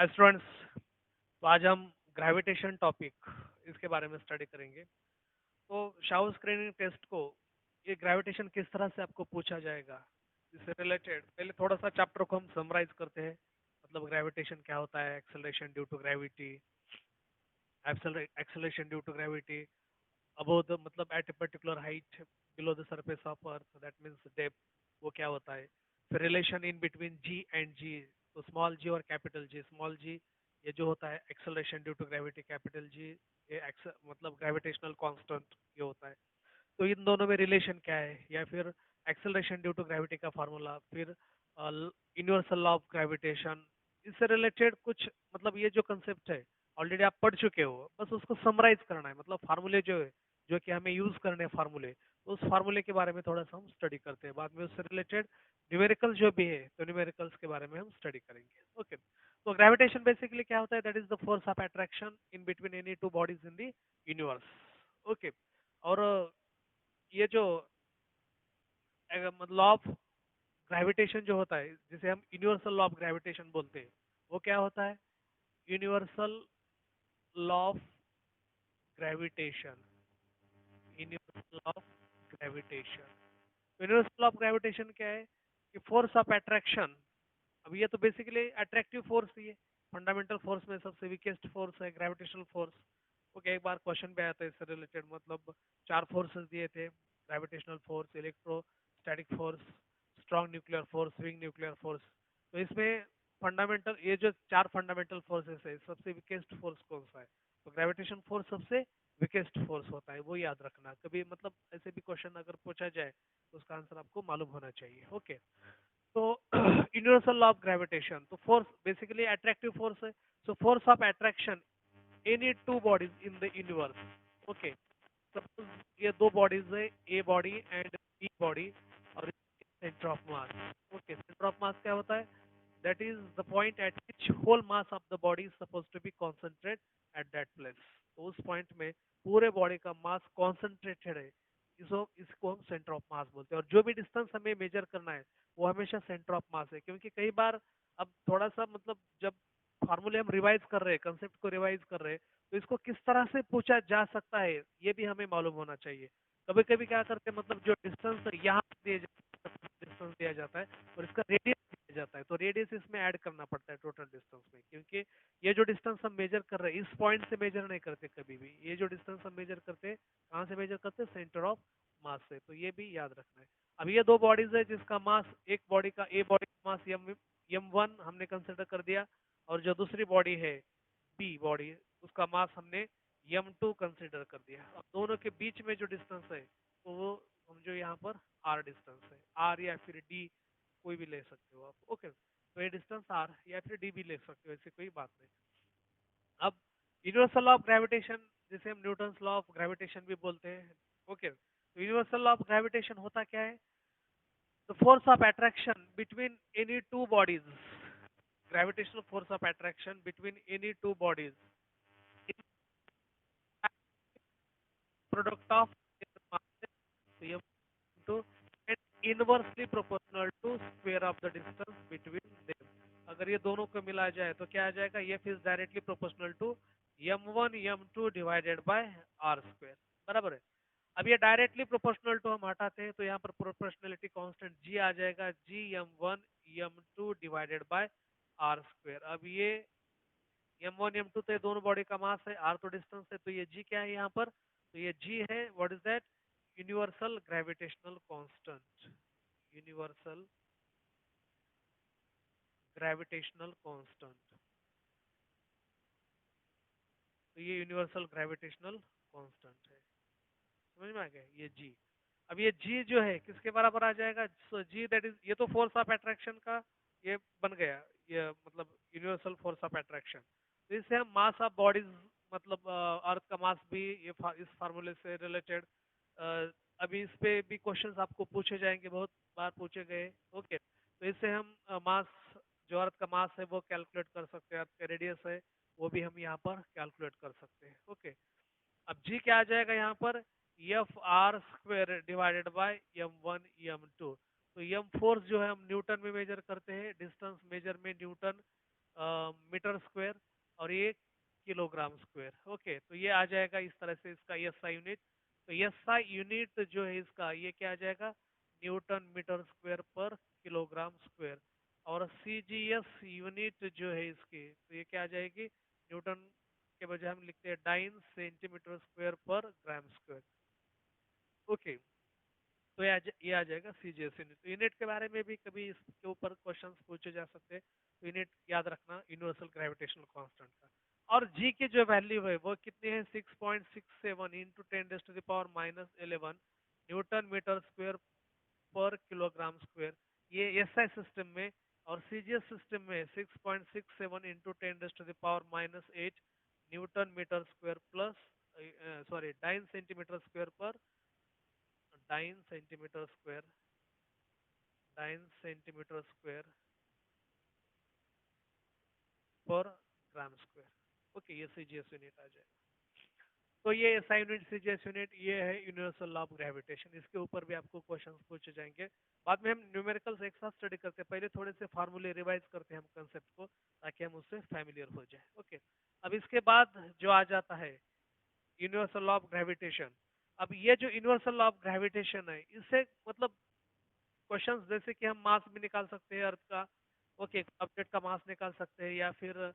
Students, तो आज हम ग्रेविटेशन टॉपिक इसके बारे में स्टडी करेंगे। तो शाउ स्क्रीनिंग टेस्ट को ये ग्रेविटेशन किस तरह से आपको पूछा जाएगा, इससे रिलेटेड पहले थोड़ा सा चैप्टर को हम समराइज करते हैं। मतलब ग्रेविटेशन क्या होता है, acceleration due to gravity, acceleration due to gravity above the मतलब at a particular height below the surface of earth, that means depth, वो क्या होता है। फिर relation in between g and G, तो स्मॉल जी और कैपिटल जी। स्मॉल जी ये जो होता है acceleration due to gravity, capital G ये मतलब ग्रेविटेशनल कांस्टेंट ये होता है। तो इन दोनों में रिलेशन क्या है, या फिर एक्सेलरेशन ड्यू टू ग्रेविटी का फार्मूला, फिर यूनिवर्सल लॉ ऑफ ग्रेविटेशन, इससे रिलेटेड कुछ मतलब ये जो कंसेप्ट है ऑलरेडी आप पढ़ चुके हो, बस उसको समराइज करना है। मतलब फार्मूले जो है जो कि हमें यूज करने हैं फार्मूले, तो उस फार्मूले के बारे में थोड़ा सा हम स्टडी करते हैं। बाद में उससे रिलेटेड न्यूमेरिकल्स जो भी है तो न्यूमेरिकल्स के बारे में हम स्टडी करेंगे। ओके, तो ग्रेविटेशन बेसिकली क्या होता है, that is the force of attraction in between any two bodies in the universe. Okay, और ये जो मतलब लॉ ऑफ ग्रेविटेशन जो होता है, जिसे हम यूनिवर्सल लॉ ऑफ ग्रेविटेशन बोलते हैं, वो क्या होता है, universal law of gravitation. Universal law of gravitation, universal of gravitation क्या है कि फोर्स ऑफ अट्रैक्शन। अब ये तो बेसिकली अट्रैक्टिव फोर्स ही है, फंडामेंटल फोर्स में सबसे वीकेस्ट फोर्स है ग्रेविटेशनल फोर्स। ओके, एक बार क्वेश्चन पे आया था इससे रिलेटेड, मतलब चार फोर्सेस दिए थे, gravitational force, electrostatic force, strong nuclear force, weak nuclear force. तो इसमें फंडामेंटल ये जो चार फंडामेंटल फोर्सेस है, सबसे वीकेस्ट फोर्स कौन सा है, तो ग्रेविटेशन फोर्स सबसे वीकेस्ट फोर्स होता है, वो याद रखना। कभी मतलब ऐसे भी क्वेश्चन अगर पूछा जाए तो उसका आंसर आपको मालूम होना चाहिए। ओके, तो यूनिवर्सल लॉ ऑफ ग्रेविटेशन, तो फोर्स बेसिकली अट्रैक्टिव फोर्स है। So force of attraction any two bodies in the universe. Okay, suppose ये दो बॉडीज है, A body and B body, और centre of mass. Okay, centre of mass क्या होता है, that is the point at which whole mass of the body is suppose to be concentrate at that place. तो उस point में पूरे body का mass concentrated है, इसको हम सेंटर ऑफ मास बोलते हैं। और जो भी डिस्टेंस हमें मेजर करना है वो हमेशा सेंटर ऑफ मास है, क्योंकि कई बार अब थोड़ा सा मतलब जब फार्मूले हम रिवाइज कर रहे हैं, कंसेप्ट को रिवाइज कर रहे हैं, तो इसको किस तरह से पूछा जा सकता है ये भी हमें मालूम होना चाहिए। कभी कभी क्या करते हैं, मतलब जो डिस्टेंस यहाँ दिए डिस्टेंस दिया जाता है और इसका रेडियस दिया जाता है, तो रेडियस इसमें ऐड करना पड़ता है टोटल डिस्टेंस में, क्योंकि ये जो डिस्टेंस हम मेजर कर रहे हैं इस पॉइंट से मेजर नहीं करते कभी भी। ये जो डिस्टेंस हम मेजर करते हैं कहाँ से मेजर करते हैं, सेंटर ऑफ मास से। तो ये भी याद रखना है। अब ये दो बॉडीज है जिसका मास, एक बॉडी का ए बॉडी का मास m1 हमने कंसिडर कर दिया, और जो दूसरी बॉडी है बी बॉडी, उसका मास हमने m2 कंसिडर कर दिया। अब दोनों के बीच में जो डिस्टेंस है तो वो समझो यहाँ पर r डिस्टेंस है, r या फिर d कोई भी ले सकते हो आप। ओके, तो ये डिस्टेंस r या फिर d भी ले सकते हो, ऐसी कोई बात नहीं। अब यूनिवर्सल लॉ ऑफ ग्रेविटेशन, जिसे हम न्यूटन्स लॉ ऑफ ग्रेविटेशन भी बोलते हैं। ओके, तो यूनिवर्सल लॉ ऑफ ग्रेविटेशन होता क्या है, the force of attraction between any two bodies, gravitational force of attraction between any two bodies is product of their masses, so m into, and inversely proportional to square of the distance between them। अगर ये दोनों को मिला जाए तो क्या आ जाएगा, F is directly proportional to m1 m2 divided by r square, बराबर है। अब ये डायरेक्टली प्रोपोर्शनल टू हम हटाते हैं तो यहाँ पर प्रोपोर्शनलिटी कांस्टेंट g आ जाएगा, g m1 m2 divided by r square. अब ये m1 m2 तो ये दोनों बॉडी का मास है, r तो डिस्टेंस है, तो ये g क्या है यहाँ पर, तो ये g है, what is that, universal gravitational constant. Universal gravitational constant, तो ये यूनिवर्सल ग्रेविटेशनल कांस्टेंट है। समझ में आ गया, ये g। अब ये g जो है किसके बराबर आ जाएगा, सो g दैट इज, ये तो फोर्स ऑफ अट्रैक्शन का ये बन गया, ये मतलब यूनिवर्सल फोर्स ऑफ अट्रैक्शन। तो इससे हम मास ऑफ बॉडीज, मतलब अर्थ का मास भी ये इस फार्मूले से रिलेटेड, अभी इस पे भी क्वेश्चंस आपको पूछे जाएंगे, बहुत बार पूछे गए। ओके, तो इससे हम मास, जो अर्थ का मास है वो कैलकुलेट कर सकते हैं, अर्थ का रेडियस है वो भी हम यहाँ पर कैलकुलेट कर सकते हैं। ओके, अब जी क्या आ जाएगा यहाँ पर, F R square divided by m1 m2। तो m फोर्स जो है हम न्यूटन में मेजर करते हैं, डिस्टेंस मेजर में न्यूटन, मीटर स्क्वायर और ये किलोग्राम स्क्वायर। ओके, तो ये आ जाएगा इस तरह से इसका एसआई यूनिट। तो एसआई यूनिट जो है इसका ये क्या आ जाएगा, Newton metre square per kilogram square. और सीजीएस यूनिट जो है इसकी तो ये क्या आ जाएगी, न्यूटन के बजाय हम लिखते हैं dine centimetre square per gram square. Okay, तो ये आ जाएगा सीजीएस यूनिट। तो यूनिट के बारे में भी कभी इसके ऊपर क्वेश्चंस पूछे जा सकते हैं। तो यूनिट याद रखना यूनिवर्सल ग्रेविटेशनल कांस्टेंट का। और जी की जो वैल्यू है वो कितनी है, 6.67 into 10⁻⁻11 newton metre square per kilogram square. ये एसआई सिस्टम में। और सीजीएस सिस्टम में 6.67 into 10⁻⁻8 newton metre square plus sorry dyne centimetre square per dyne centimetre square, dyne centimetre square per gram square. Okay, ये CGS unit आ जाएगा। तो ये SI unit, CGS unit, ये है यूनिवर्सल लॉ ऑफ ग्रेविटेशन। इसके ऊपर भी आपको क्वेश्चंस पूछे जाएंगे। बाद में हम न्यूमेरिकल्स एक साथ स्टडी करते हैं, पहले थोड़े से फार्मूले रिवाइज करते हैं हम कंसेप्ट को, ताकि हम उससे फैमिलियर हो जाए। ओके, अब इसके बाद जो आ जाता है यूनिवर्सल लॉ ऑफ ग्रेविटेशन। अब ये जो यूनिवर्सल लॉ ऑफ ग्रेविटेशन है, इससे मतलब क्वेश्चंस जैसे कि हम मास भी निकाल सकते हैं अर्थ का। ओके, ऑब्जेक्ट का मास निकाल सकते हैं, या फिर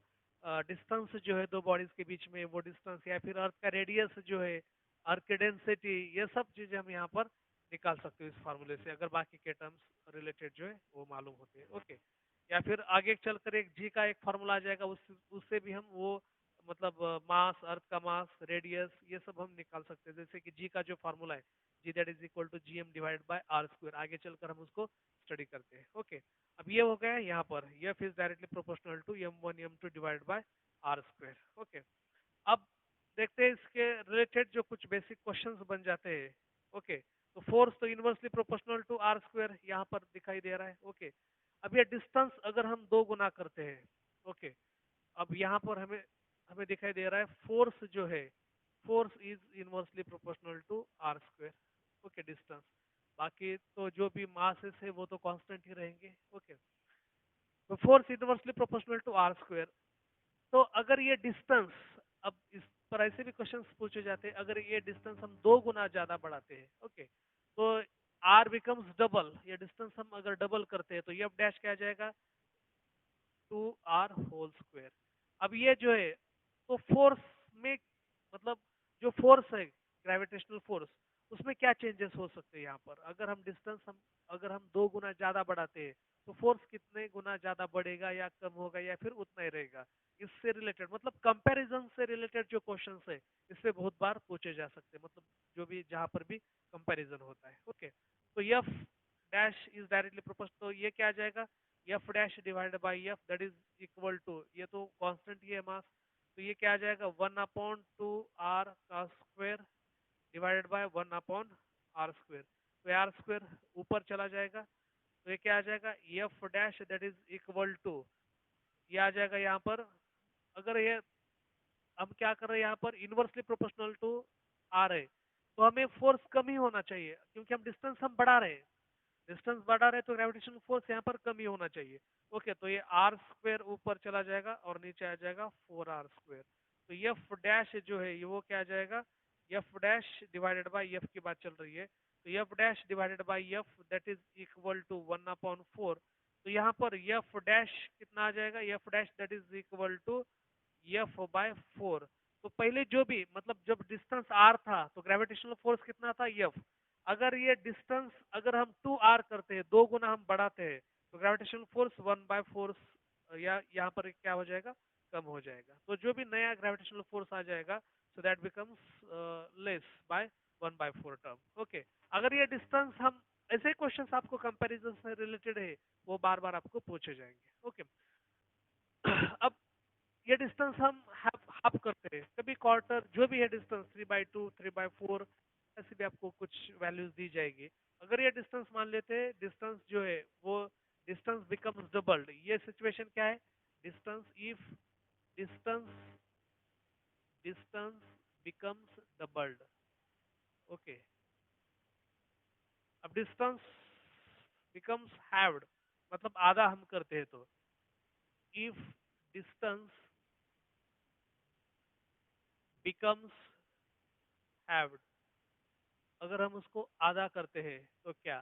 डिस्टेंस जो है दो बॉडीज के बीच में वो डिस्टेंस, या फिर अर्थ का रेडियस जो है, अर्थ की डेंसिटी, ये सब चीजें हम यहाँ पर निकाल सकते हो इस फार्मूले से, अगर बाकी के टर्म्स रिलेटेड जो है वो मालूम होते हैं। ओके, या फिर आगे चलकर एक जी का एक फार्मूला आ जाएगा, उससे भी हम वो मतलब मास, अर्थ का मास, रेडियस, ये सब हम निकाल सकते हैं। जैसे कि जी का जो फार्मूला है, g that is equal to G M divide by are square, आगे चलकर हम उसको स्टडी करते हैं। ओके, अब ये हो गया यहाँ पर, F is directly proportional to m1 m2 divide by are square. Okay, अब देखते हैं इसके रिलेटेड जो कुछ बेसिक क्वेश्चंस बन जाते हैं। ओके, तो फोर्स तो inversely proportional to are square यहाँ पर दिखाई दे रहा है। ओके, अब ये डिस्टेंस अगर हम दो गुना करते हैं, ओके, अब यहाँ पर हमें हमें दिखाई दे रहा है फोर्स जो है, force is inversely proportional to are square. Okay, distance, बाकी तो जो भी मासेस है वो तो कांस्टेंट ही रहेंगे। ओके, तो force inversely proportional to are square. तो अगर ये डिस्टेंस, अब इस पर ऐसे भी क्वेश्चन पूछे जाते हैं, अगर ये डिस्टेंस हम दो गुना ज्यादा बढ़ाते हैं, ओके, तो आर बिकम्स डबल, ये डिस्टेंस हम अगर डबल करते हैं तो ये डैश क्या आ जाएगा, 2r होल स्क्वायर। अब ये जो है तो फोर्स में मतलब जो फोर्स है ग्रेविटेशनल फोर्स, उसमें क्या चेंजेस हो सकते हैं यहाँ पर, अगर हम डिस्टेंस हम अगर हम दो गुना ज्यादा बढ़ाते हैं तो फोर्स कितने गुना ज्यादा बढ़ेगा या कम होगा या फिर उतना ही रहेगा। इससे रिलेटेड मतलब कंपैरिजन से रिलेटेड जो क्वेश्चंस है, इससे बहुत बार पूछे जा सकते हैं, मतलब जो भी जहाँ पर भी कंपैरिजन होता है। ओके, तो F dash is directly proportional, तो ये क्या आ जाएगा, F dash divided by F that is equal to, ये तो कांस्टेंट ही है मास, तो ये क्या आ जाएगा 1/2r का square divided by 1/r square. तो आर स्क्वायर ऊपर चला जाएगा, तो ये क्या आ जाएगा F dash that is equal to, ये आ जाएगा यहाँ पर, अगर ये हम क्या कर रहे हैं यहाँ पर इनवर्सली प्रोपोर्शनल टू आर है, तो हमें फोर्स कम ही होना चाहिए, क्योंकि हम डिस्टेंस हम बढ़ा रहे हैं, डिस्टेंस बढ़ा रहे तो ग्रेविटेशनल फोर्स यहाँ पर कम ही होना चाहिए। ओके, तो ये आर स्क्वायर ऊपर चला जाएगा और नीचे आ जाएगा 4r स्क्वायर। तो एफ डैश जो है ये वो क्या आ जाएगा, F dash divided by F की बात चल रही है, तो F dash divided by F that is equal to 1/4। तो यहाँ पर एफ डैश कितना आ जाएगा, F dash that is equal to f/4। तो पहले जो भी मतलब जब डिस्टेंस r था तो ग्रेविटेशनल फोर्स कितना था, f। अगर ये डिस्टेंस अगर हम 2r करते हैं, दो गुना हम बढ़ाते हैं, तो ग्रेविटेशनल फोर्स 1/4 या यहाँ पर क्या हो जाएगा, कम हो जाएगा। तो जो भी नया ग्रेविटेशनल फोर्स आ जाएगा, so that becomes less bye 1/4 term. Okay, अगर ये डिस्टेंस हम ऐसे क्वेश्चंस आपको कंपैरिजन से रिलेटेड है वो बार बार आपको पूछे जाएंगे। ओके, अब ये डिस्टेंस हम हाफ हाफ करते हैं, कभी क्वार्टर, जो भी है डिस्टेंस 3/2 3/4 ऐसे भी आपको कुछ वैल्यूज दी जाएगी। अगर ये डिस्टेंस मान लेते हैं, डिस्टेंस जो है वो डिस्टेंस बिकम्स डबल्ड, ये सिचुएशन क्या है, distance if distance distance becomes doubled. Okay, अब डिस्टेंस बिकम्स हाफ्ड, मतलब आधा हम करते हैं, तो इफ डिस्टेंस बिकम्स हैव्ड, अगर हम उसको आधा करते हैं तो क्या?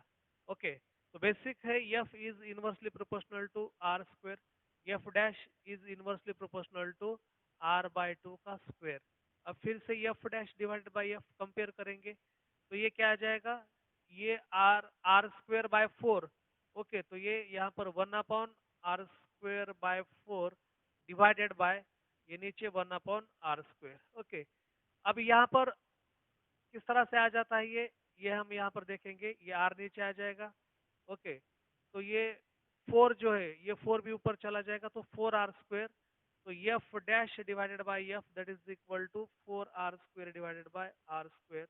ओके, तो बेसिक है F is inversely proportional to are square, F dash is inversely proportional to R by two का स्क्वायर। अब फिर से F dash divided by F compare करेंगे तो ये क्या आ जाएगा, ये R R square by four. Okay, तो ये यहाँ पर 1/r² बाय 4 डिवाइडेड बाय ये नीचे 1/r²। ओके, अब यहाँ पर किस तरह से आ जाता है ये हम यहाँ पर देखेंगे, ये आर नीचे आ जाएगा। ओके, तो ये 4 जो है ये 4 भी ऊपर चला जाएगा तो 4r²। तो F dash divided by F that is equal to 4r² divided by r²।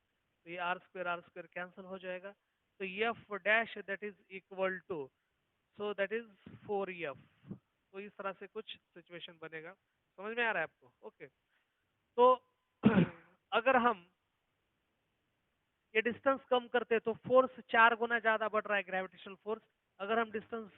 तो ये r² कैंसिल हो जाएगा, तो F dash that is equal to, so that is 4f। तो इस तरह से कुछ सिचुएशन बनेगा, समझ में आ रहा है आपको? ओके, तो अगर हम ये डिस्टेंस कम करते हैं तो फोर्स 4 गुना ज्यादा बढ़ रहा है, ग्रेविटेशनल फोर्स। अगर हम डिस्टेंस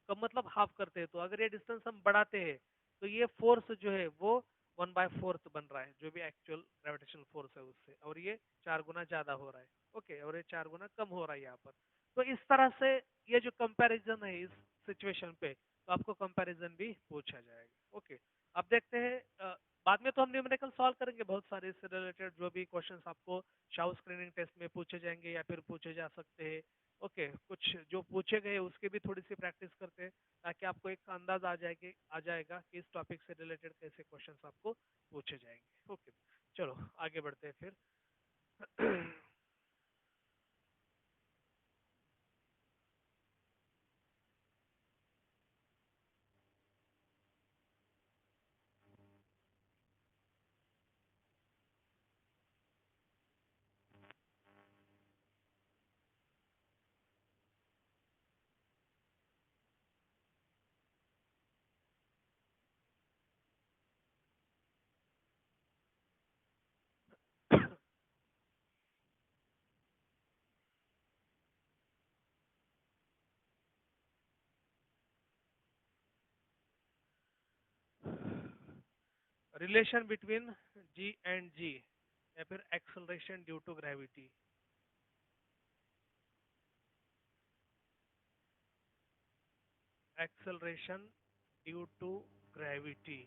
कम मतलब हाफ करते हैं, तो अगर ये डिस्टेंस हम बढ़ाते हैं तो ये फोर्स जो है वो 1/4 बन रहा है, जो भी एक्चुअल ग्रेविटेशनल फोर्स है उससे, और ये 4 गुना ज्यादा हो रहा है। ओके, और ये 4 गुना कम हो रहा है यहाँ पर। तो इस तरह से ये जो कंपैरिजन है इस सिचुएशन पे, तो आपको कंपैरिजन भी पूछा जाएगा। ओके, अब देखते हैं बाद में तो हम न्यूमेरिकल सॉल्व करेंगे बहुत सारे इससे रिलेटेड जो भी क्वेश्चंस आपको शाउ स्क्रीनिंग टेस्ट में पूछे जाएंगे या फिर पूछे जा सकते हैं। ओके, कुछ जो पूछे गए उसके भी थोड़ी सी प्रैक्टिस करते हैं, ताकि आपको एक अंदाज आ जाएगा कि इस टॉपिक से रिलेटेड कैसे क्वेश्चंस आपको पूछे जाएंगे। ओके, चलो आगे बढ़ते हैं फिर। Relation between g and G, या फिर acceleration due to gravity. Acceleration due to gravity,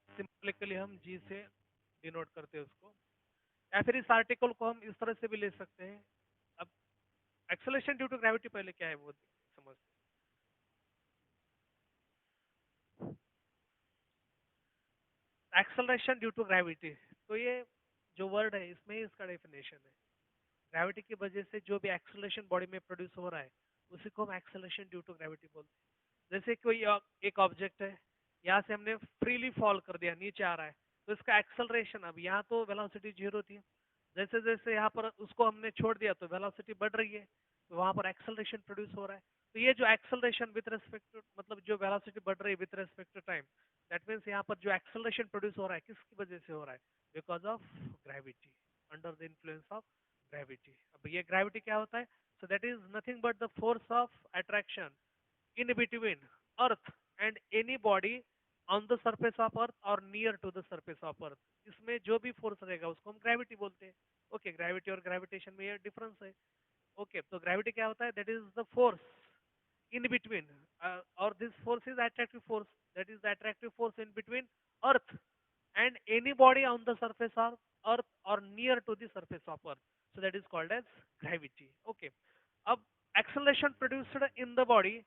सिंपलिकली हम जी से डिनोट करते हैं उसको, या फिर इस आर्टिकल को हम इस तरह से भी ले सकते हैं। अब एक्सेलरेशन ड्यू टू ग्रेविटी पहले क्या है वो समझते हैं। एक्सेलरेशन ड्यू टू ग्रेविटी, तो ये जो वर्ड है इसमें ही इसका डेफिनेशन है। ग्रेविटी की वजह से जो भी एक्सेलरेशन बॉडी में प्रोड्यूस हो रहा है उसी को हम एक्सेलरेशन ड्यू टू ग्रेविटी बोलते हैं। जैसे कोई एक ऑब्जेक्ट है, यहाँ से हमने फ्रीली फॉल कर दिया, नीचे आ रहा है, तो इसका एक्सेलरेशन, अब यहाँ तो वेलोसिटी 0 थी, जैसे जैसे यहाँ पर उसको हमने छोड़ दिया तो वेलोसिटी बढ़ रही है, तो वहाँ पर एक्सेलरेशन प्रोड्यूस हो रहा है। तो ये जो एक्सेलरेशन विद रेस्पेक्ट टू, मतलब जो वेलोसिटी बढ़ रही है with respect to time, that means यहाँ पर जो एक्सेलरेशन प्रोड्यूस हो रहा है किसकी वजह से हो रहा है? Because of gravity, under the influence of gravity. अब ये ग्रेविटी क्या होता है? So that is nothing but the force of attraction in between earth and any body on the surface of earth or near to the surface of earth। इसमें जो भी force रहेगा उसको हम ग्रेविटी बोलते हैं। ओके, ग्रेविटी और gravitation में ये डिफरेंस है। ओके, तो ग्रेविटी क्या होता है? That is the force in between, or this force is attractive force, that is the attractive force in between earth and any body on the surface of earth or near to the surface of earth, so that is called as gravity। Okay, अब acceleration produced in the body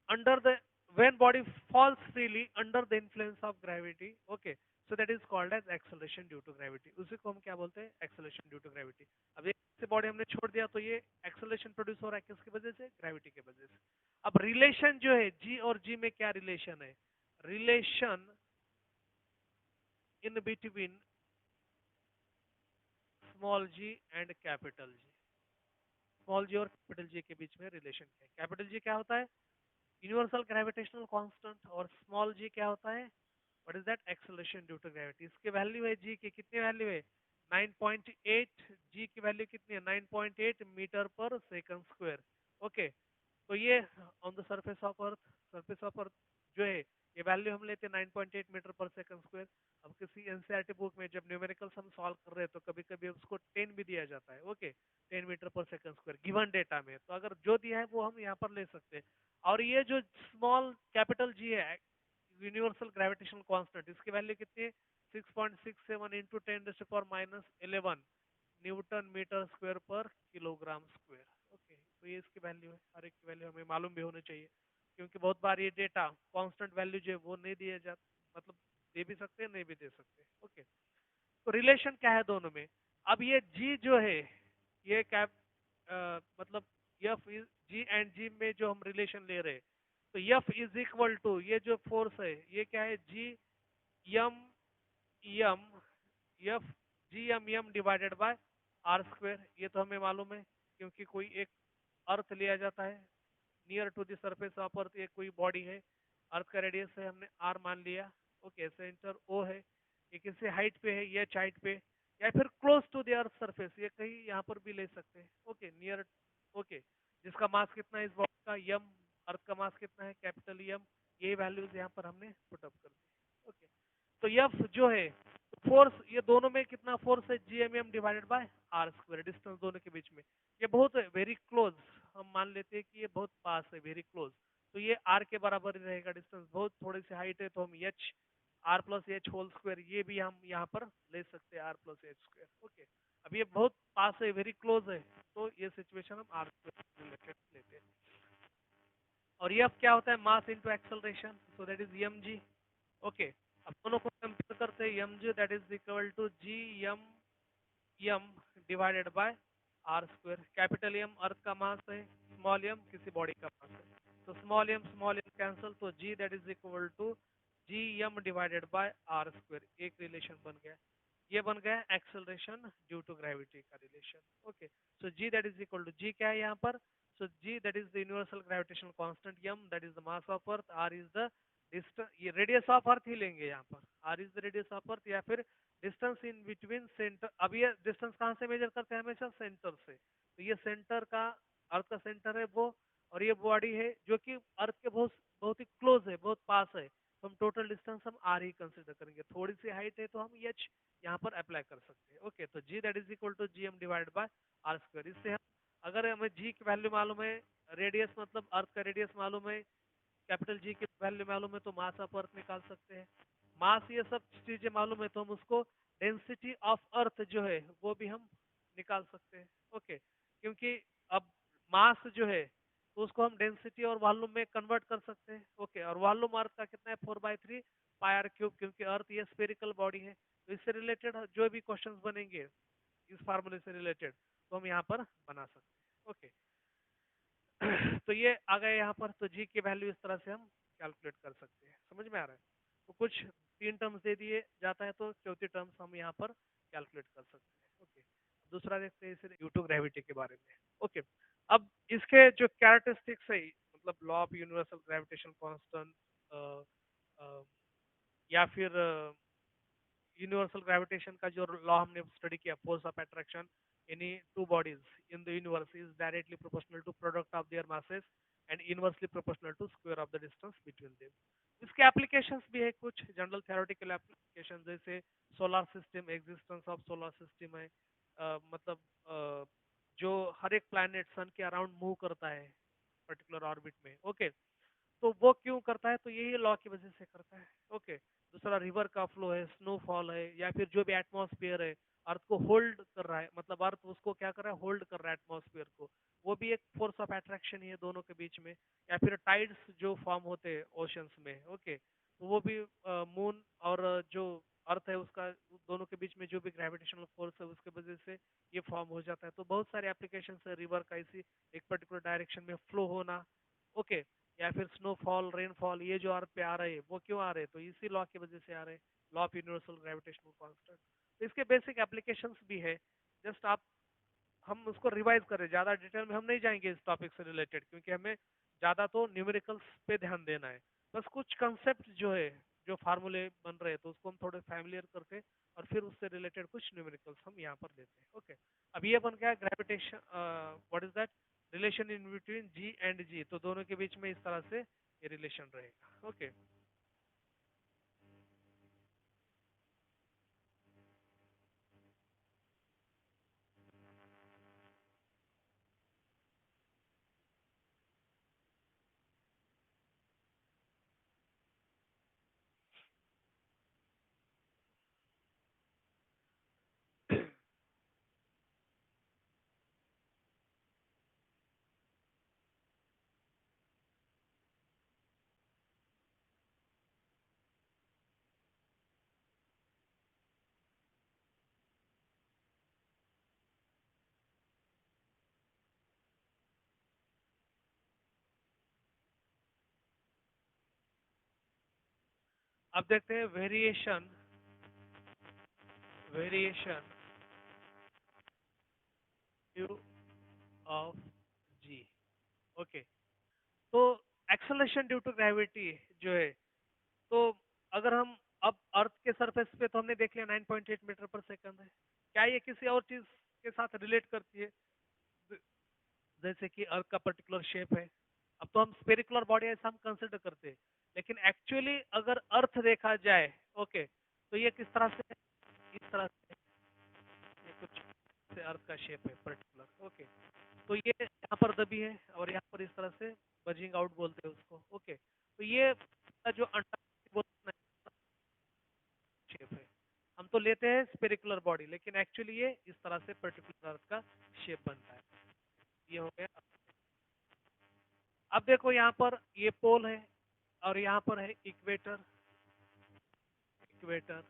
under the, when body falls freely under the influence of gravity। Okay, so that is called as acceleration due to gravity, उसी को हम क्या बोलते हैं? acceleration due to gravity। अब एक से बॉडी हमने छोड़ दिया तो ये एक्सेलरेशन प्रोड्यूस हो रहा है किसकी वजह से? ग्रेविटी की वजह से। अब रिलेशन जो है जी और जी में क्या रिलेशन है? Relation in between small g and capital G, small g और कैपिटल जी के बीच में रिलेशन क्या है? कैपिटल जी क्या होता है? यूनिवर्सल ग्रेविटेशनल कांस्टेंट, और स्मॉल जी क्या होता है? What is that? Acceleration due to gravity. इसकी वैल्यू है जी की, कितनी वैल्यू है? 9.8। जी की वैल्यू कितनी है? 9.8 मीटर पर सेकंड स्क्वायर। ओके, तो ये on the surface of earth, surface of अर्थ जो है ये वैल्यू हम लेते हैं 9.8 मीटर पर सेकंड स्क्वायर। अब किसी एनसीईआरटी बुक में जब न्यूमेरिकल्स हम सॉल्व कर रहे हैं तो कभी कभी उसको 10 भी दिया जाता है, ओके, 10 मीटर पर सेकंड स्क्वायर गिवन डेटा में, तो अगर जो दिया है वो हम यहाँ पर ले सकते हैं। और ये जो स्मॉल कैपिटल जी है, यूनिवर्सल ग्रेविटेशनल कांस्टेंट, इसकी वैल्यू कितनी है? 6.67 into 10⁻11 Newton metre square per kilogram square. Okay, तो ये इसकी वैल्यू है, हर एक की वैल्यू हमें मालूम भी होनी चाहिए, क्योंकि बहुत बार ये डेटा कांस्टेंट वैल्यू जो है वो नहीं दिए जाते, मतलब दे भी सकते हैं नहीं भी दे सकते। ओके, तो रिलेशन क्या है दोनों में? अब ये जी जो है ये क्या मतलब एफ इज जी एंड जी में जो हम रिलेशन ले रहे हैं, तो एफ इज इक्वल टू ये जो फोर्स है ये क्या है? G M M F G M M divided by are square, ये तो हमें मालूम है क्योंकि कोई एक अर्थ लिया जाता है near to the surface of earth, एक कोई बॉडी है, अर्थ का रेडियस है हमने आर मान लिया, ओके, सेंटर ओ है, ये किसी हाइट पे है, ये हाइट पे, या फिर close to the earth surface, ये कहीं यहाँ पर भी ले सकते हैं, ओके, नियर, ओके, जिसका मास कितना है इस बॉडी का? यम, अर्थ का मास कितना है? कैपिटल यम, ये वैल्यूज यहाँ पर हमने पुट अप कर दी। ओके, तो एफ जो है फोर्स, ये दोनों में कितना फोर्स है? G M M divided by are square, distance दोनों के बीच में, ये बहुत वेरी क्लोज, हम मान लेते हैं कि ये बहुत पास है, वेरी क्लोज, तो ये आर के बराबर ही रहेगा डिस्टेंस, बहुत थोड़ी सी हाइट है तो हम H R plus H whole square ये भी हम यहाँ पर ले सकते हैं, R plus H square. Okay, अब ये बहुत पास है, वेरी क्लोज है, तो ये सिचुएशन हम आर स्क्वायर रिलेटेड लेते हैं। और ये अब क्या होता है? Mass into acceleration, so that is m ji. Okay, अब दोनों को कंपेयर करते हैं, m g that is equal to G M M divided by are square. Capital M earth का मास है, स्मॉल एम किसी बॉडी का मास है, तो स्मॉल एम कैंसल, तो g that is equal to G M divided by are square, एक relation बन गया, ये बन गया एक्सेलरेशन ड्यू टू ग्रेविटी का relation. Okay, so ji that is equal to, G क्या है यहाँ पर? So ji that is the universal gravitational constant, M that is the mass of earth, r is the distance, ये radius of earth ही लेंगे यहाँ पर, r is the radius of अर्थ, या फिर डिस्टेंस इन बिटवीन सेंटर। अब ये distance कहाँ से मेजर करते हैं? हमेशा सेंटर से, तो ये सेंटर का, अर्थ का सेंटर है वो, और ये बॉडी है जो कि अर्थ के बहुत बहुत ही क्लोज है, बहुत पास है, तो हम टोटल डिस्टेंस हम आर ही कंसिडर करेंगे, थोड़ी सी हाइट है तो हम एच यहाँ पर अप्लाई कर सकते हैं। ओके, तो g that is equal to G M divide by are square, इससे हम, अगर हमें जी की वैल्यू मालूम है, रेडियस मतलब अर्थ का रेडियस मालूम है, कैपिटल जी की वैल्यू मालूम है, तो मास ऑफ अर्थ निकाल सकते हैं। मास ये सब चीजें मालूम है तो हम उसको डेंसिटी ऑफ अर्थ जो है वो भी हम निकाल सकते हैं। ओके, क्योंकि अब मास जो है तो उसको हम डेंसिटी और वॉल्यूम में कन्वर्ट कर सकते हैं। ओके, और वॉल्यूम अर्थ का कितना है? 4/3 पाई आर क्यूब, क्योंकि अर्थ ये स्फेरिकल बॉडी है, तो इससे रिलेटेड जो भी क्वेश्चंस बनेंगे इस फार्मूले से रिलेटेड तो हम यहाँ पर बना सकते हैं। ओके, तो ये आ गए यहाँ पर, तो जी की वैल्यू इस तरह से हम कैलकुलेट कर सकते हैं, समझ में आ रहा है? तो कुछ तीन टर्म्स दे दिए जाता है तो चौथी टर्म्स हम यहाँ पर कैलकुलेट कर सकते हैं। ओके, दूसरा देखते हैं इसे ड्यू टू ग्रेविटी के बारे में। ओके, अब इसके जो कैरेक्टरिस्टिक्स है, मतलब law of universal gravitation constant, या फिर यूनिवर्सल ग्रेविटेशन का जो लॉ हमने स्टडी किया, force of attraction any two bodies in the universe is directly proportional to product of their masses and inversely proportional to square of the distance between them. इसके applications भी है कुछ general theoretical application, जैसे solar system, existence of solar system है, मतलब जो हर एक planet सन के अराउंड मूव करता है पर्टिकुलर ऑर्बिट में। ओके, तो वो क्यों करता है? तो यही लॉ की वजह से करता है। ओके, दूसरा रिवर का फ्लो है, स्नोफॉल है, या फिर जो भी एटमॉस्फेयर है अर्थ को होल्ड कर रहा है, मतलब अर्थ उसको क्या कर रहा है? होल्ड कर रहा है एटमॉस्फेयर को, वो भी एक फोर्स ऑफ अट्रैक्शन ही है दोनों के बीच में। या फिर टाइड्स जो फॉर्म होते हैं ओशंस में, ओके, तो वो भी मून और जो अर्थ है उसका, दोनों के बीच में जो भी ग्रेविटेशनल फोर्स है उसके वजह से ये फॉर्म हो जाता है। तो बहुत सारे एप्लीकेशन है रिवर का इसी एक पर्टिकुलर डायरेक्शन में फ्लो होना। ओके, या फिर स्नोफॉल, रेनफॉल, ये जो अर्थ पे आ रहे हैं वो क्यों आ रहे हैं? तो इसी लॉ की वजह से आ रहे हैं, law of universal gravitational constant. तो इसके बेसिक एप्लीकेशंस भी है, जस्ट आप, हम उसको रिवाइज करें, ज्यादा डिटेल में हम नहीं जाएंगे इस टॉपिक से रिलेटेड, क्योंकि हमें ज्यादा तो न्यूमेरिकल्स पे ध्यान देना है। बस कुछ कंसेप्ट जो है, जो फार्मूले बन रहे हैं तो उसको हम थोड़े फैमिलियर करके और फिर उससे रिलेटेड कुछ न्यूमेरिकल्स हम यहाँ पर लेते हैं। ओके, अब ये बन गया gravitation, what is that, relation in between g and G, तो दोनों के बीच में इस तरह से ये रिलेशन रहेगा। ओके, अब देखते हैं variation, variation due of G. Okay, तो एक्सेलरेशन ड्यू टू ग्रेविटी जो है, तो अगर हम अब अर्थ के सरफेस पे तो हमने देख लिया 9.8 मीटर पर सेकंड है। क्या ये किसी और चीज के साथ रिलेट करती है? जैसे कि अर्थ का पर्टिकुलर शेप है, अब तो हम स्पेरिकुलर बॉडी ऐसा हम कंसिडर करते हैं, लेकिन एक्चुअली अगर अर्थ देखा जाए, ओके, तो ये किस तरह से है? इस तरह से, ये कुछ से अर्थ का शेप है पर्टिकुलर। ओके, तो ये यहाँ पर दबी है और यहाँ पर इस तरह से बजिंग आउट बोलते हैं उसको। ओके, तो ये जो अंडा शेप है, हम तो लेते हैं स्पेरिकुलर बॉडी, लेकिन एक्चुअली ये इस तरह से पर्टिकुलर अर्थ का शेप बनता है। ये हो गया। अब देखो यहाँ पर ये पोल है और यहाँ पर है इक्वेटर, इक्वेटर।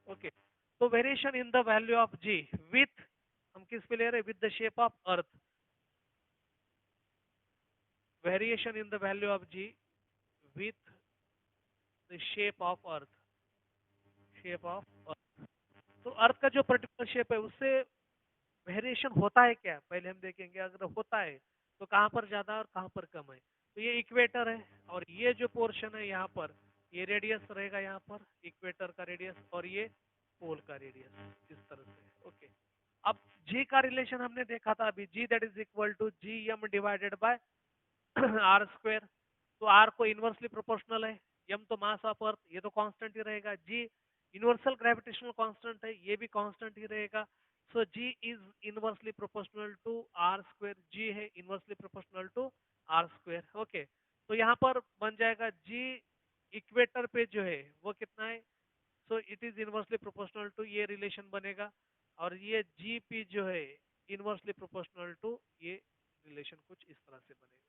ओके, तो variation in the value of G with, हम किस पे ले रहे हैं? With the shape of earth. Variation in the value of G with the shape of earth, shape of earth. तो अर्थ का जो पर्टिकुलर शेप है उससे वेरिएशन होता है क्या, पहले हम देखेंगे। अगर होता है तो कहाँ पर ज्यादा और कहाँ पर कम है? तो ये इक्वेटर है और ये जो पोर्शन है यहाँ पर, ये रेडियस रहेगा यहाँ पर, इक्वेटर का रेडियस, और ये पोल का रेडियस, इस तरह से। ओके, अब जी का रिलेशन हमने देखा था अभी, g that is equal to G M divided by are square. तो आर को इनवर्सली प्रोपोर्शनल है, एम तो मास ऑफ अर्थ, ये तो कांस्टेंट ही रहेगा। जी यूनिवर्सल ग्रेविटेशनल कांस्टेंट है, ये भी कांस्टेंट ही रहेगा। So g is inversely proportional to are square, g है inversely proportional to are square. Okay, तो यहाँ पर बन जाएगा जी इक्वेटर पे जो है वो कितना है? So it is inversely proportional to, ये रिलेशन बनेगा, और ये जी पी जो है इनवर्सली प्रोपोर्शनल टू, ये रिलेशन कुछ इस तरह से बनेगा।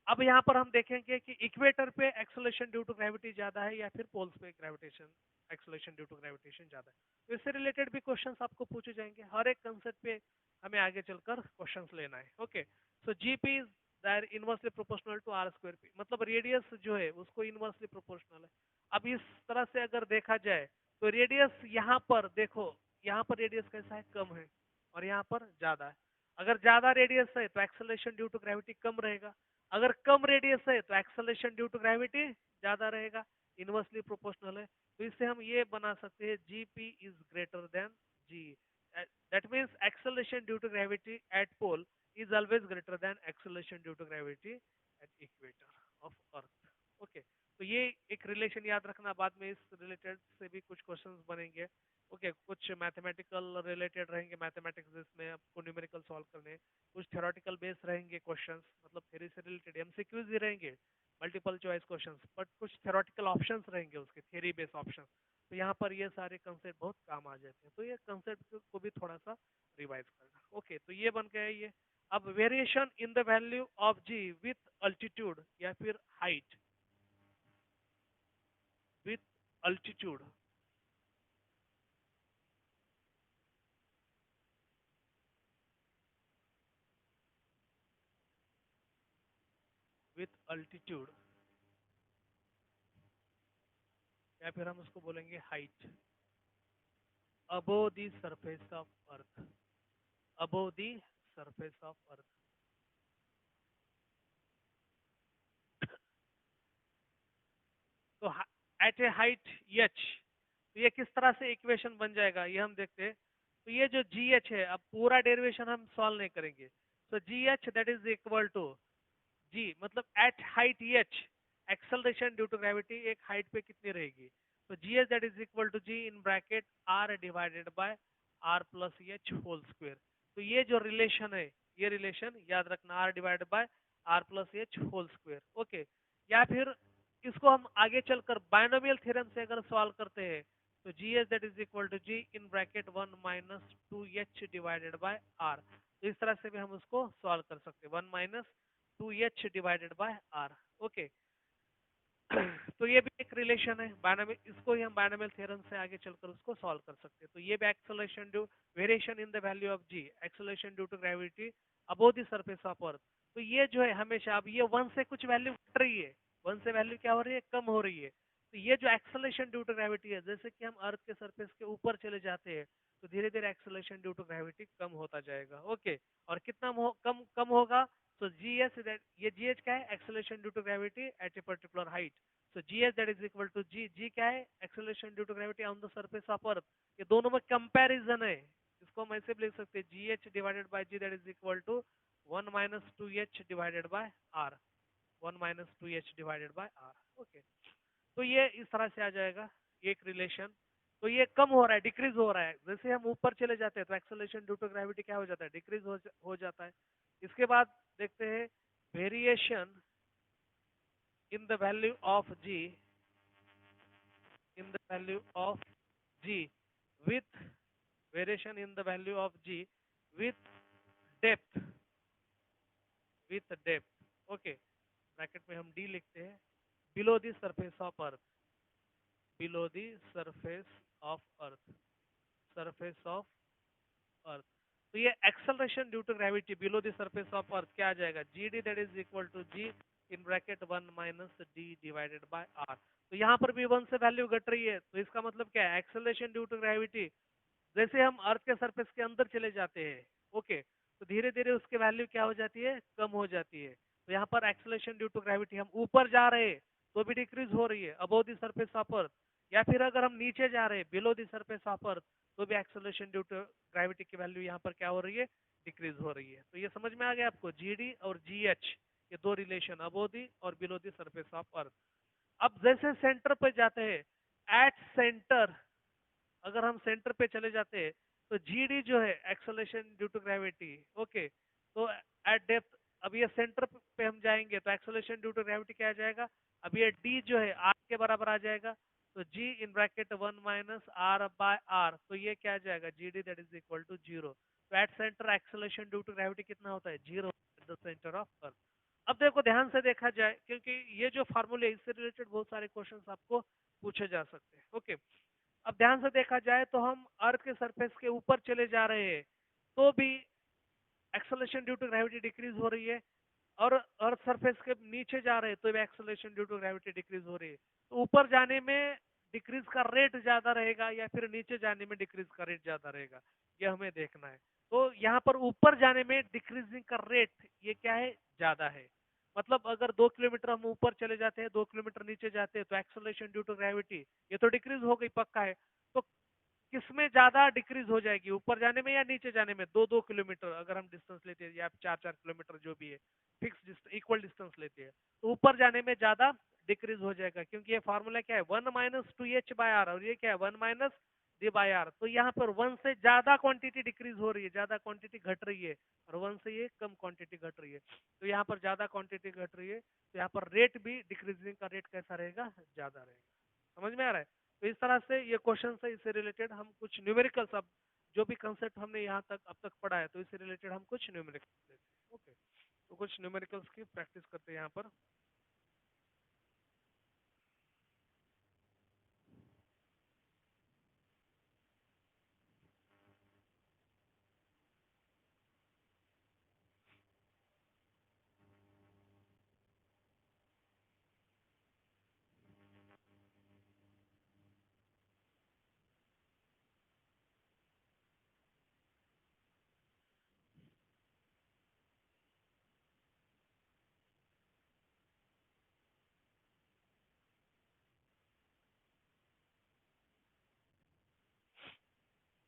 अब यहाँ पर हम देखेंगे कि इक्वेटर पे एक्सेलरेशन ड्यू टू ग्रेविटी ज्यादा है या फिर पोल्स पे gravitation, acceleration due to gravitation ज्यादा है। तो इससे रिलेटेड भी क्वेश्चंस आपको पूछे जाएंगे, हर एक कंसेप्ट पे हमें आगे चलकर क्वेश्चंस लेना है। Okay, so GP is that inversely proportional to are square P, मतलब रेडियस जो है उसको इनवर्सली प्रोपोर्शनल है। अब इस तरह से अगर देखा जाए तो रेडियस यहाँ पर देखो, यहाँ पर रेडियस कैसा है? कम है, और यहाँ पर ज्यादा है। अगर ज्यादा रेडियस है तो एक्सेलरेशन ड्यू टू ग्रेविटी कम रहेगा, अगर कम रेडियस है तो एक्सेलरेशन ड्यू टू ग्रेविटी ज्यादा रहेगा, इनवर्सली प्रोपोर्शनल है। तो इससे हम ये बना सकते हैं G P is greater than G, that means acceleration due to gravity at pole is always greater than acceleration due to gravity at equator of earth. Okay, तो ये एक रिलेशन याद रखना, बाद में इस रिलेटेड से भी कुछ क्वेश्चंस बनेंगे। ओके, कुछ मैथमेटिकल रिलेटेड रहेंगे, मैथमेटिक्स जिसमें आपको न्यूमेरिकल सॉल्व करने हैं। कुछ थ्योरेटिकल बेस रहेंगे क्वेश्चंस, मतलब थ्योरी से रिलेटेड एमसीक्यूज ही रहेंगे, मल्टीपल चॉइस क्वेश्चंस, बट कुछ थ्योरेटिकल ऑप्शंस रहेंगे उसके, थ्योरी बेस्ड ऑप्शंस। तो यहाँ पर ये सारे कंसेप्ट बहुत काम आ जाते हैं, तो ये कंसेप्ट को भी थोड़ा सा रिवाइज करना। ओके, तो ये बन गया ये। अब variation in the value of G with altitude या फिर height, with altitude, with altitude, या फिर हम उसको बोलेंगे height, above the surface of earth, above the surface of earth। तो एट ए हाइट एच, तो ये किस तरह से इक्वेशन बन जाएगा ये हम देखते हैं। तो ये जो जी एच है, अब पूरा डेरिवेशन हम सॉल्व नहीं करेंगे, तो जी H that is equal to g मतलब at height h acceleration due to gravity एक हाइट पे कितनी रहेगी, तो जी H that is equal to ji in bracket r divided by are plus H whole square. तो ये जो रिलेशन है, ये रिलेशन याद रखना, r divided by are plus H whole square. Okay, या फिर इसको हम आगे चलकर बायनोमियल थ्योरम से अगर सॉल्व करते हैं, तो जी H that is equal to ji in bracket 1 - 2 H divided by R. तो इस तरह से भी हम उसको सॉल्व कर सकते हैं, 1 - 2 H divided by R. Okay, तो ये भी एक रिलेशन है बायनोमियल, इसको ही हम बायनोमियल थ्योरम से आगे चलकर उसको सॉल्व कर सकते हैं। तो ये भी acceleration due variation in the value of G, acceleration due to gravity above the surface of earth. तो ये जो है हमेशा, अब ये 1 से कुछ वैल्यू घट रही है, 1 से वैल्यू क्या हो रही है, कम हो रही है। तो ये जो एक्सेलरेशन ड्यू टू ग्रेविटी है, जैसे कि हम अर्थ के सरफेस के ऊपर चले जाते हैं, तो धीरे धीरे एक्सेलरेशन ड्यू टू ग्रेविटी कम होता जाएगा। ओके, और कितना कम कम होगा, तो जी एच, ये जी एच क्या है, acceleration due to gravity at a particular height. So gs that is equal to g क्या है, acceleration due to gravity on the surface of earth. ये दोनों में कंपैरिजन है, इसको हम ऐसे भी लिख सकते हैं, gh divided by g that is equal to 1 - 2h divided by r, 1 - 2h divided by r। Okay, तो ये इस तरह से आ जाएगा एक रिलेशन। तो ये कम हो रहा है, डिक्रीज हो रहा है, जैसे हम ऊपर चले जाते हैं तो एक्सेलरेशन ड्यू टू ग्रेविटी क्या हो जाता है, डिक्रीज हो जाता है। इसके बाद देखते हैं variation in the value of g, in the value of g with variation in the value of g with depth, with depth। ओके, ब्रैकेट में हम d लिखते हैं, below the surface of earth, below the surface of earth, surface of earth. तो ये acceleration due to gravity below the surface of earth क्या आ जाएगा, G D that is equal to ji in bracket 1 - d divided by R. तो यहाँ पर भी 1 से वैल्यू घट रही है, तो इसका मतलब क्या है, एक्सेलरेशन ड्यू टू ग्रेविटी जैसे हम अर्थ के सरफेस के अंदर चले जाते हैं, ओके, तो धीरे धीरे उसकी वैल्यू क्या हो जाती है, कम हो जाती है। तो यहाँ पर एक्सेलरेशन ड्यू टू ग्रेविटी, हम ऊपर जा रहे हैं तो भी डिक्रीज हो रही है अबोव द सरफेस ऑफ अर्थ, या फिर अगर हम नीचे जा रहे हैं below the surface of earth, तो भी एक्सेलरेशन ड्यू टू ग्रेविटी की वैल्यू यहाँ पर क्या हो रही है, डिक्रीज हो रही है। तो ये समझ में आ गया आपको, जी डी और जी एच, ये दो रिलेशन अबोव द और below the surface of earth. अब जैसे सेंटर पे जाते हैं, एट सेंटर, अगर हम सेंटर पे चले जाते हैं, तो जीडी जो है acceleration due to gravity, okay, तो एट डेप्थ, अब ये सेंटर पे हम जाएंगे तो एक्सेलरेशन ड्यू टू ग्रेविटी क्या आ जाएगा, अब ये डी जो है आर के बराबर आ जाएगा, तो जी इन ब्रैकेट 1 - r/r, तो ये क्या आ जाएगा, G D that is equal to 0। तो at centre acceleration due to gravity कितना होता है, 0 at the centre of earth. अब देखो ध्यान से देखा जाए, क्योंकि ये जो फार्मूले, इससे रिलेटेड बहुत सारे क्वेश्चंस आपको पूछे जा सकते हैं। ओके, अब ध्यान से देखा जाए तो हम अर्थ के सरफेस के ऊपर चले जा रहे हैं, तो भी acceleration due to gravity decrease हो रही है, और अर्थ सरफेस के नीचे जा रहे हैं तो भी acceleration due to gravity decrease हो रही है। तो ऊपर जाने में डिक्रीज का रेट ज्यादा रहेगा, या फिर नीचे जाने में डिक्रीज का रेट ज्यादा रहेगा, ये हमें देखना है। तो यहाँ पर ऊपर जाने में डिक्रीजिंग का रेट ये क्या है, ज्यादा है। मतलब अगर 2 किलोमीटर हम ऊपर चले जाते हैं, 2 किलोमीटर नीचे जाते हैं, तो एक्सेलरेशन ड्यू टू ग्रेविटी ये तो डिक्रीज हो गई, पक्का है। तो किसमें ज्यादा डिक्रीज हो जाएगी, ऊपर जाने में या नीचे जाने में, 2 2 किलोमीटर अगर हम डिस्टेंस लेते हैं, या 4 4 किलोमीटर जो भी है, फिक्स इक्वल डिस्टेंस लेते हैं, तो ऊपर जाने में ज्यादा डिक्रीज हो जाएगा, क्योंकि ये फार्मूला क्या है, 1 - 2h/r, और ये क्या है, 1 - d/r। तो यहाँ पर 1 से ज्यादा क्वांटिटी डिक्रीज हो रही है, ज्यादा क्वांटिटी घट रही है, और 1 से ये कम क्वांटिटी घट रही है। तो यहाँ पर ज्यादा क्वांटिटी घट रही है, तो यहाँ पर रेट भी, डिक्रीजिंग का रेट कैसा रहेगा, ज्यादा रहेगा। समझ में आ रहा है। तो इस तरह से ये क्वेश्चन है, इससे रिलेटेड हम कुछ न्यूमेरिकल्स, अब जो भी कंसेप्ट हमने यहाँ तक अब तक पढ़ा है, तो इससे रिलेटेड हम कुछ न्यूमेरिकल्स लेते हैं। ओके, तो कुछ न्यूमेरिकल्स की प्रैक्टिस करते हैं यहाँ पर।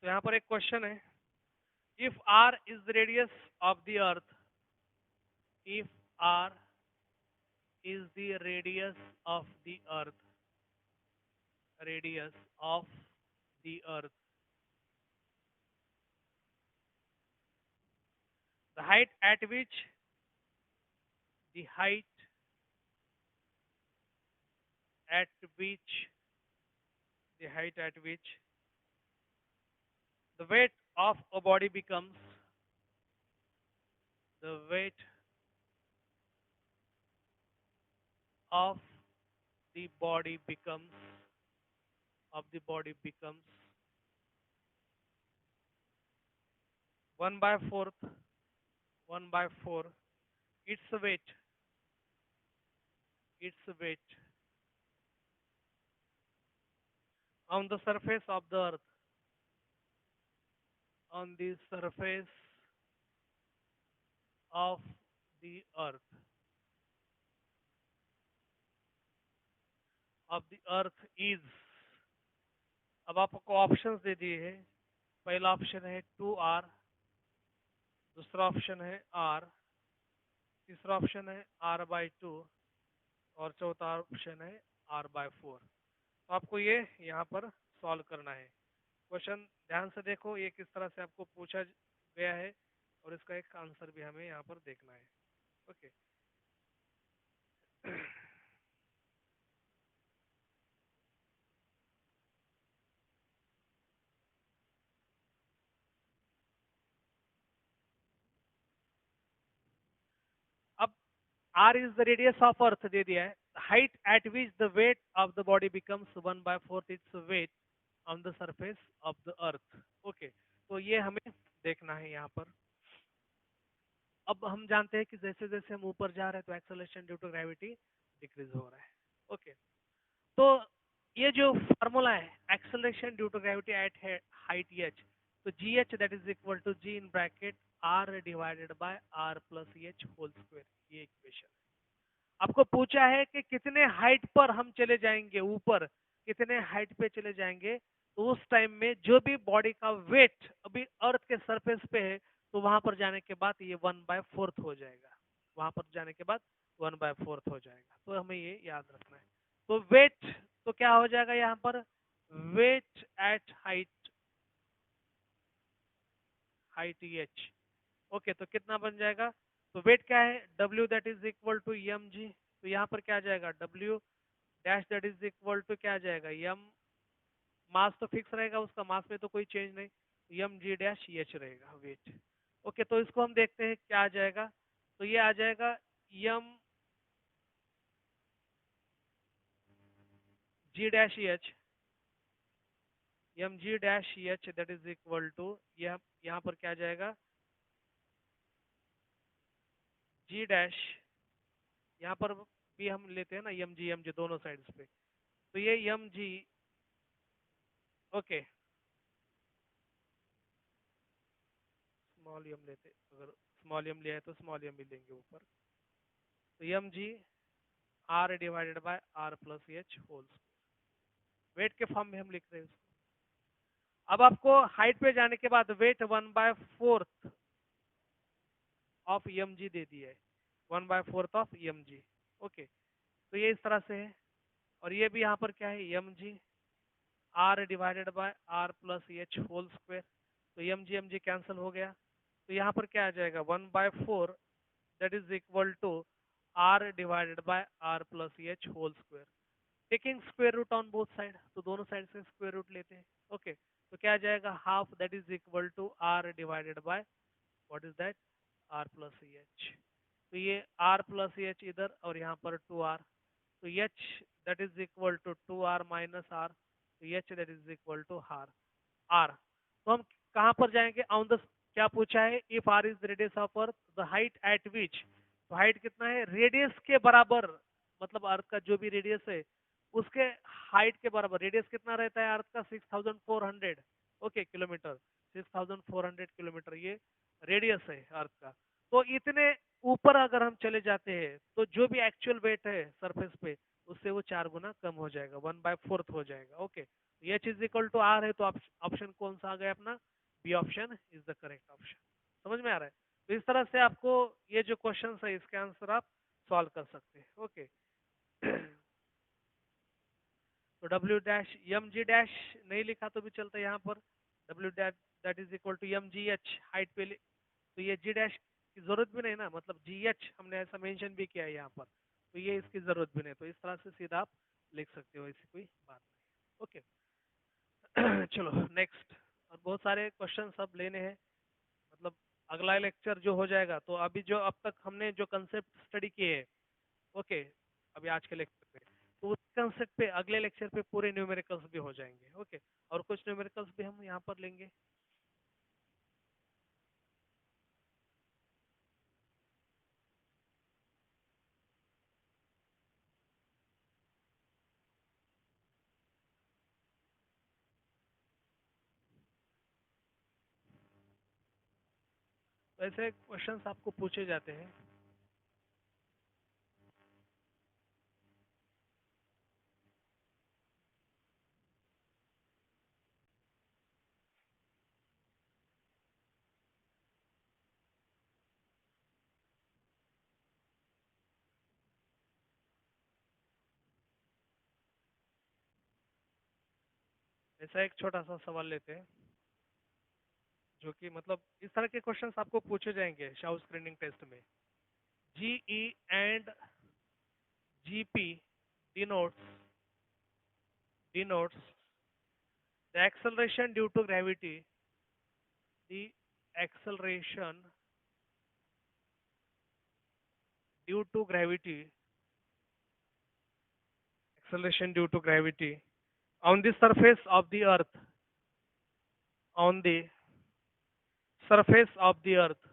तो यहाँ पर एक क्वेश्चन है, if R is the radius of the earth, if R is the radius of the earth? Radius of the earth. The height at which the height at which the height at which the weight of a body becomes the weight of the body becomes of the body becomes 1 by 4th 1 by 4 its weight its weight on the surface of the earth on the surface of the earth is। अब आपको options दे दिए हैं। पहला option है 2r, दूसरा option है r, तीसरा ऑप्शन है r/2 और चौथा ऑप्शन है r/4। तो आपको ये यहाँ पर सॉल्व करना है। क्वेश्चन ध्यान से देखो ये किस तरह से आपको पूछा गया है और इसका एक आंसर भी हमें यहाँ पर देखना है। ओके अब r is the radius of earth दे दिया है। Height at which the weight of the body becomes 1/4 its weight on the surface of the earth. Okay तो ये हमें देखना है यहाँ पर। अब हम जानते हैं कि जैसे जैसे हम ऊपर जा रहे हैं तो acceleration due to gravity decrease हो रहा है। ओके तो ये जो फार्मूला है acceleration due to gravity at height h, तो जी H that is equal to ji in bracket r divided by are plus H whole square, ये इक्वेशन। आपको पूछा है कि कितने हाइट पर हम चले जाएंगे, ऊपर कितने हाइट पे चले जाएंगे, तो उस टाइम में जो भी बॉडी का वेट अभी अर्थ के सरफेस पे है तो वहां पर जाने के बाद ये 1/4 हो जाएगा। वहां पर जाने के बाद 1/4 हो जाएगा। तो हमें ये याद रखना है। तो वेट तो क्या हो जाएगा यहाँ पर, weight at height height H. Okay तो कितना बन जाएगा, तो वेट क्या है W that is equal to M G. तो यहाँ पर क्या आ जाएगा W dash that is equal to क्या आ जाएगा एम, मास तो फिक्स रहेगा उसका, मास में तो कोई चेंज नहीं, एम जी डैश एच रहेगा वेट। ओके तो इसको हम देखते हैं क्या आ जाएगा। तो ये आ जाएगा M G dash H, M G dash H that is equal to यहाँ पर क्या आ जाएगा जी डैश, यहाँ पर भी हम लेते हैं ना एम जी दोनों साइड्स पे, तो ये एम जी। ओके स्मॉल एम लेते, अगर स्मॉल एम लिया है तो स्मॉल एम भी लेंगे ऊपर। तो M G R divided by are plus H whole, weight के फॉर्म में हम लिख रहे हैं उसको। अब आपको हाइट पे जाने के बाद वेट 1/4 ऑफ एम जी दे दिया है, 1/4 ऑफ एम जी। ओके तो ये इस तरह से है। और ये भी यहाँ पर क्या है M G R divided by are plus H whole square. तो एम जी कैंसिल हो गया। तो यहाँ पर क्या आ जाएगा 1/4 that is equal to R divided by are plus H whole square, taking square root on both side, तो दोनों साइड से स्क्वायर रूट लेते हैं। ओके तो क्या आ जाएगा half that is equal to R divided by what is that R plus H. तो ये आर प्लस एच इधर और यहाँ पर 2r, तो h that is equal to 2r minus r, तो h that is equal to r. तो हम कहाँ पर जाएंगे ऑन द, क्या पूछा है if R is radius of earth the height at which, तो हाइट कितना है रेडियस के बराबर, मतलब अर्थ का जो भी रेडियस है उसके हाइट के बराबर। रेडियस कितना रहता है अर्थ का 6400 ओके किलोमीटर, 6400 किलोमीटर ये रेडियस है अर्थ का। तो इतने ऊपर अगर हम चले जाते हैं तो जो भी एक्चुअल वेट है सरफेस पे उससे वो 4 गुना कम हो जाएगा, 1/4 हो जाएगा। Okay H is equal to R है, तो ऑप्शन कौन सा आ गया अपना, B option is the correct option. समझ में आ रहा है। तो इस तरह से आपको ये जो क्वेश्चन है इसके आंसर आप सॉल्व कर सकते हैं। ओके तो W dash M G dash नहीं लिखा तो भी चलता है यहाँ पर, W dash that is equal to M G H height पे तो ये जी डैश की जरूरत भी नहीं ना, मतलब जी एच हमने ऐसा मेंशन भी किया है यहाँ पर, तो ये इसकी जरूरत भी नहीं, तो इस तरह से सीधा आप लिख सकते हो, ऐसी कोई बात नहीं। ओके चलो नेक्स्ट, और बहुत सारे क्वेश्चन सब लेने हैं, मतलब अगला लेक्चर जो हो जाएगा, तो अभी जो अब तक हमने जो कंसेप्ट स्टडी किए हैं, ओके, अभी आज के लेक्चर पे, तो उस कंसेप्ट पे अगले लेक्चर पे पूरे न्यूमेरिकल्स भी हो जाएंगे। ओके, और कुछ न्यूमेरिकल्स भी हम यहाँ पर लेंगे। वैसे क्वेश्चंस आपको पूछे जाते हैं। ऐसा एक छोटा सा सवाल लेते हैं, जो कि मतलब इस तरह के क्वेश्चंस आपको पूछे जाएंगे शाउ स्क्रीनिंग टेस्ट में। GE and GP denotes denotes the acceleration due to gravity, the acceleration due to gravity, acceleration due to gravity on the surface of the earth, on the surface of the earth,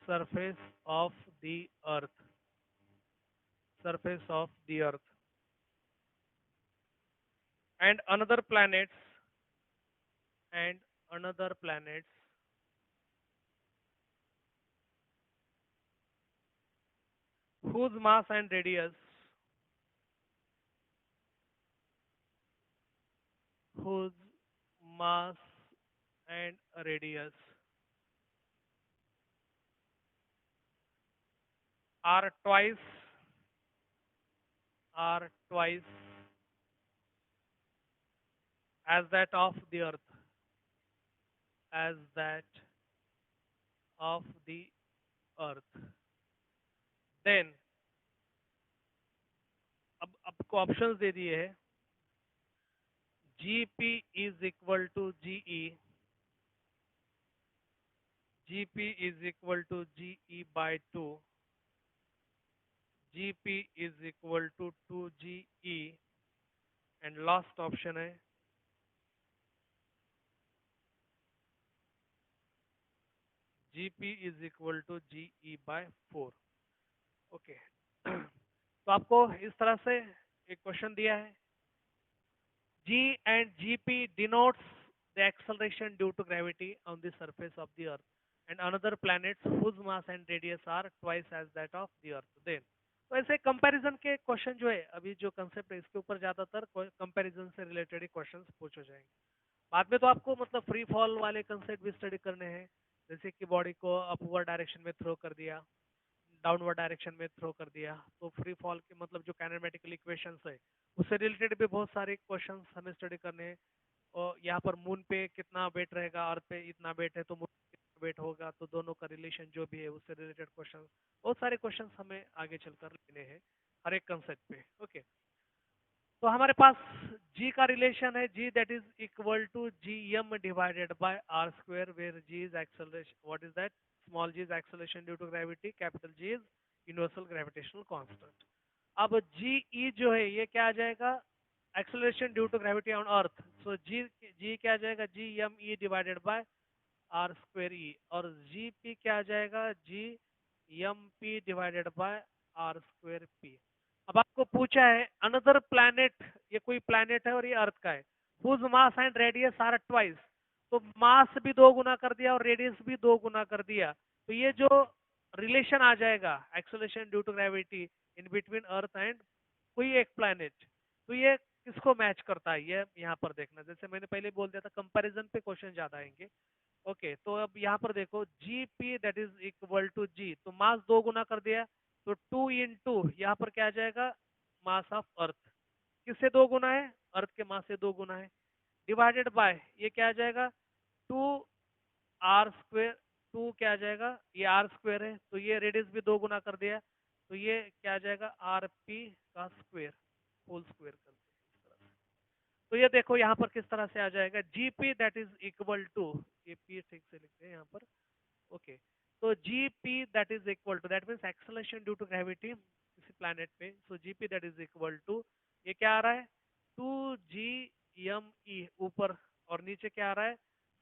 surface of the earth, surface of the earth, and another planets, and another planets whose mass and radius, whose mass and radius are twice, are twice as that of the earth, as that of the earth, then अब आपको options दे दिए हैं। Gp is equal to ge, gp is equal to ge by 2, gp is equal to 2 ge, and last option है gp is equal to ge by 4। Okay तो आपको इस तरह से एक क्वेश्चन दिया है, G and GP denotes the acceleration due to gravity on the surface of the earth and another planets whose mass and radius are twice as that of the earth, then तो ऐसे comparison के question जो है, अभी जो concept है इसके ऊपर ज्यादातर कंपैरिजन से रिलेटेड ही क्वेश्चंस पूछे जाएंगे। बाद में तो आपको मतलब फ्री फॉल वाले कंसेप्ट भी स्टडी करने हैं, जैसे कि बॉडी को अपवर्ड डायरेक्शन में थ्रो कर दिया, डाउनवर्ड डायरेक्शन में थ्रो कर दिया, तो फ्री फॉल के मतलब जो काइनेमेटिकल इक्वेशंस है उससे रिलेटेड भी बहुत सारे क्वेश्चंस हमें स्टडी करने हैं। और यहाँ पर मून पे कितना वेट रहेगा, अर्थ पे इतना वेट है तो मून पे कितना वेट होगा, तो दोनों का रिलेशन जो भी है उससे रिलेटेड क्वेश्चन, बहुत सारे क्वेश्चन हमें आगे चलकर लेने हैं हर एक कंसेप्ट पे। ओके तो हमारे पास g का रिलेशन है, g that is equal to G M divided by are square, where g is acceleration, what is that, small g is acceleration due to gravity, capital G is universal gravitational constant. अब g e जो है ये क्या आ जाएगा, acceleration due to gravity on earth, so g क्या आ जाएगा, G M e divided by are square e, और जी पी क्या आ जाएगा, G M P divided by are square P. अब आपको पूछा है अनदर प्लैनेट, ये कोई प्लैनेट है और ये अर्थ का है, whose mass and radius R twice, तो मास भी 2 गुना कर दिया और रेडियस भी 2 गुना कर दिया, तो ये जो रिलेशन आ जाएगा acceleration due to gravity in between earth and कोई एक प्लैनेट, तो ये किसको मैच करता है, ये यहाँ पर देखना, जैसे मैंने पहले बोल दिया था कंपैरिजन पे क्वेश्चन ज्यादा आएंगे। ओके, तो अब यहाँ पर देखो g p that is equal to g, तो मास दो गुना कर दिया, तो 2 × यहाँ पर क्या आ जाएगा, मास ऑफ अर्थ। किससे दो गुना है, अर्थ के मास से दो गुना है, डिवाइडेड बाय ये क्या आ जाएगा, 2r²। टू क्या आ जाएगा, ये r² है, तो ये रेडियस भी दो गुना कर दिया, तो ये क्या आ जाएगा, rp का स्क्वायर होल स्क्वायर कर दिया इस तरह से। तो ये देखो यहाँ पर किस तरह से आ जाएगा, GP that is equal to, ये पी ठीक से लिखते हैं यहाँ पर। ओके, तो GP that is equal to, that means acceleration due to gravity किसी प्लैनेट पे, so GP that is equal to, ये क्या आ रहा है, 2 g m e ऊपर, और नीचे क्या आ रहा है,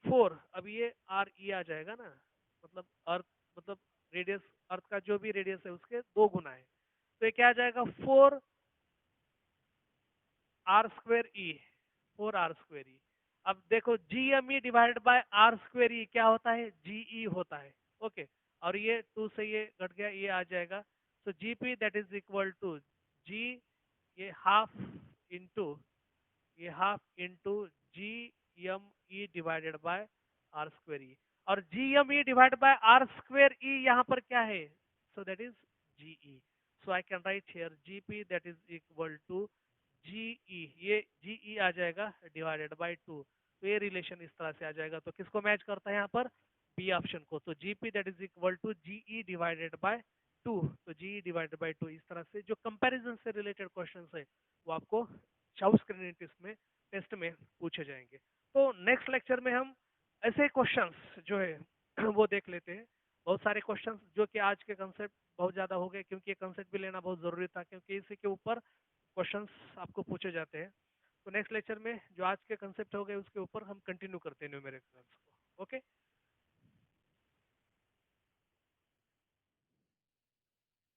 4। अब ये आर ई आ जाएगा ना, मतलब अर्थ, मतलब रेडियस, अर्थ का जो भी रेडियस है उसके दो गुना है, तो ये क्या आ जाएगा, 4r²e, 4r²e। अब देखो GME डिवाइडेड बाय r²e क्या होता है, GE होता है। ओके, और ये 2 से ये घट गया, ये आ जाएगा, तो GP that is equal to G, ये half into GME divided by r²e, और GME डिवाइडेड बाय r²e यहाँ पर क्या है, so that is GE। So I can write here GP that is equal to GE, ये GE आ जाएगा divided by 2, तो ये रिलेशन इस तरह से आ जाएगा, तो किसको मैच करता है यहाँ पर, बी ऑप्शन को। तो GP that is equal to GE divided by 2, तो GE डिवाइडेड बाय 2, इस तरह से जो कंपैरिजन से रिलेटेड क्वेश्चंस है वो आपको चाउ स्क्रीनिंग टेस्ट में पूछे जाएंगे। तो नेक्स्ट लेक्चर में हम ऐसे क्वेश्चंस जो है वो देख लेते हैं, बहुत सारे क्वेश्चंस जो कि आज के कंसेप्ट बहुत ज़्यादा हो गए, क्योंकि ये कंसेप्ट भी लेना बहुत ज़रूरी था, क्योंकि इसी के ऊपर क्वेश्चंस आपको पूछे जाते हैं। तो नेक्स्ट लेक्चर में जो आज के कंसेप्ट हो गए उसके ऊपर हम कंटिन्यू करते हैं न्यूमेरिकल्स को।